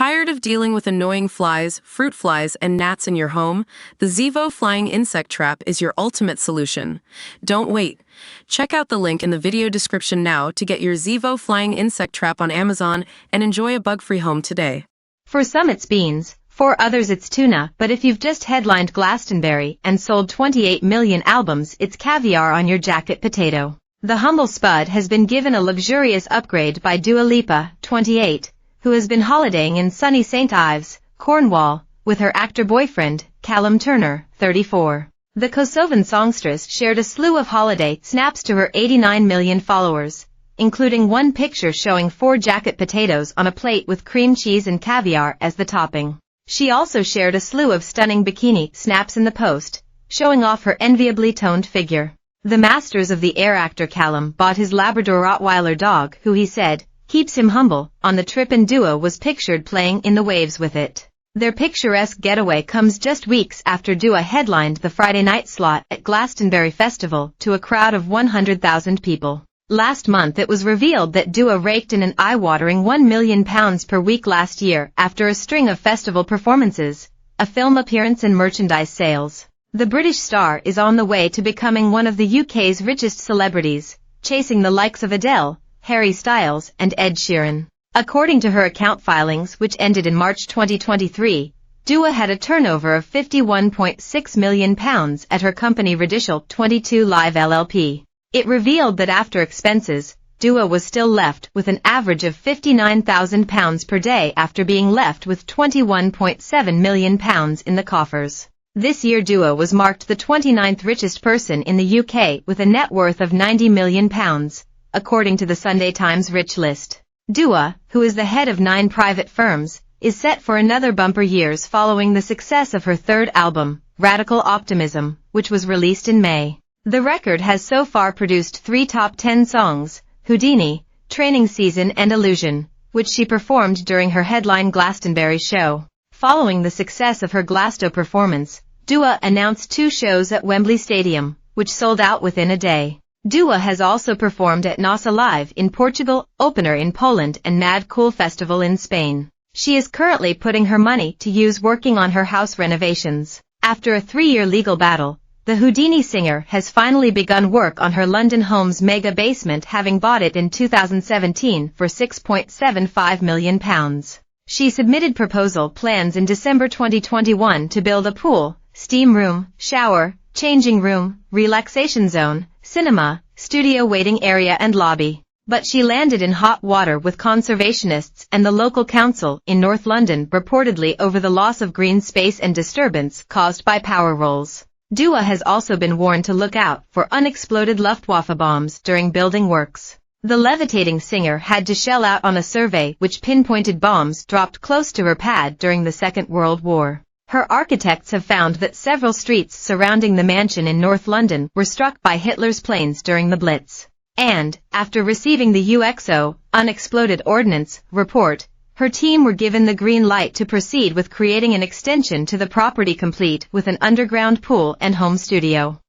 Tired of dealing with annoying flies, fruit flies, and gnats in your home? The Zevo Flying Insect Trap is your ultimate solution. Don't wait. Check out the link in the video description now to get your Zevo Flying Insect Trap on Amazon and enjoy a bug-free home today. For some it's beans, for others it's tuna, but if you've just headlined Glastonbury and sold 28 million albums, it's caviar on your jacket potato. The humble spud has been given a luxurious upgrade by Dua Lipa, 28, who has been holidaying in sunny St. Ives, Cornwall, with her actor-boyfriend, Callum Turner, 34. The Kosovan songstress shared a slew of holiday snaps to her 89 million followers, including one picture showing 4 jacket potatoes on a plate with cream cheese and caviar as the topping. She also shared a slew of stunning bikini snaps in the post, showing off her enviably toned figure. The masters of the air actor Callum bought his Labrador Rottweiler dog, who he said keeps him humble, on the trip, and Dua was pictured playing in the waves with it. Their picturesque getaway comes just weeks after Dua headlined the Friday night slot at Glastonbury Festival to a crowd of 100,000 people. Last month it was revealed that Dua raked in an eye-watering £1 million per week last year after a string of festival performances, a film appearance and merchandise sales. The British star is on the way to becoming one of the UK's richest celebrities, chasing the likes of Adele, Harry Styles, and Ed Sheeran. According to her account filings, which ended in March 2023, Dua had a turnover of £51.6 million at her company Radishal 22 Live LLP. It revealed that after expenses, Dua was still left with an average of £59,000 per day after being left with £21.7 million in the coffers. This year Dua was marked the 29th richest person in the UK with a net worth of £90 million, according to the Sunday Times Rich List. Dua, who is the head of 9 private firms, is set for another bumper years following the success of her third album, Radical Optimism, which was released in May. The record has so far produced 3 top 10 songs, Houdini, Training Season and Illusion, which she performed during her headline Glastonbury show. Following the success of her Glasto performance, Dua announced 2 shows at Wembley Stadium, which sold out within a day. Dua has also performed at Nossa Live in Portugal, Opener in Poland, and Mad Cool Festival in Spain. She is currently putting her money to use working on her house renovations. After a 3-year legal battle, the Houdini singer has finally begun work on her London home's mega basement, having bought it in 2017 for £6.75 million. She submitted proposal plans in December 2021 to build a pool, steam room, shower, changing room, relaxation zone, cinema, studio waiting area and lobby. But she landed in hot water with conservationists and the local council in North London reportedly over the loss of green space and disturbance caused by power rolls. Dua has also been warned to look out for unexploded Luftwaffe bombs during building works. The levitating singer had to shell out on a survey which pinpointed bombs dropped close to her pad during the Second World War. Her architects have found that several streets surrounding the mansion in North London were struck by Hitler's planes during the Blitz. And, after receiving the UXO, unexploded ordnance, report, her team were given the green light to proceed with creating an extension to the property complete with an underground pool and home studio.